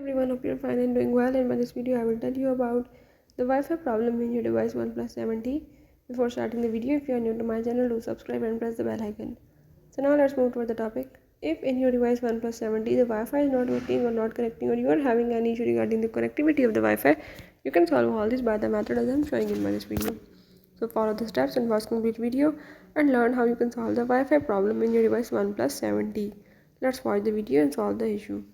Everyone, hope you're fine and doing well. And in this video, I will tell you about the Wi-Fi problem in your device Oneplus 7T. Before starting the video, if you are new to my channel, do subscribe and press the bell icon. So now let's move toward the topic. If in your device Oneplus 7T the Wi-Fi is not working or not connecting, or you are having any issue regarding the connectivity of the Wi-Fi, you can solve all this by the method as I am showing in this video. So follow the steps and watch complete video and learn how you can solve the Wi-Fi problem in your device Oneplus 7T. Let's watch the video and solve the issue.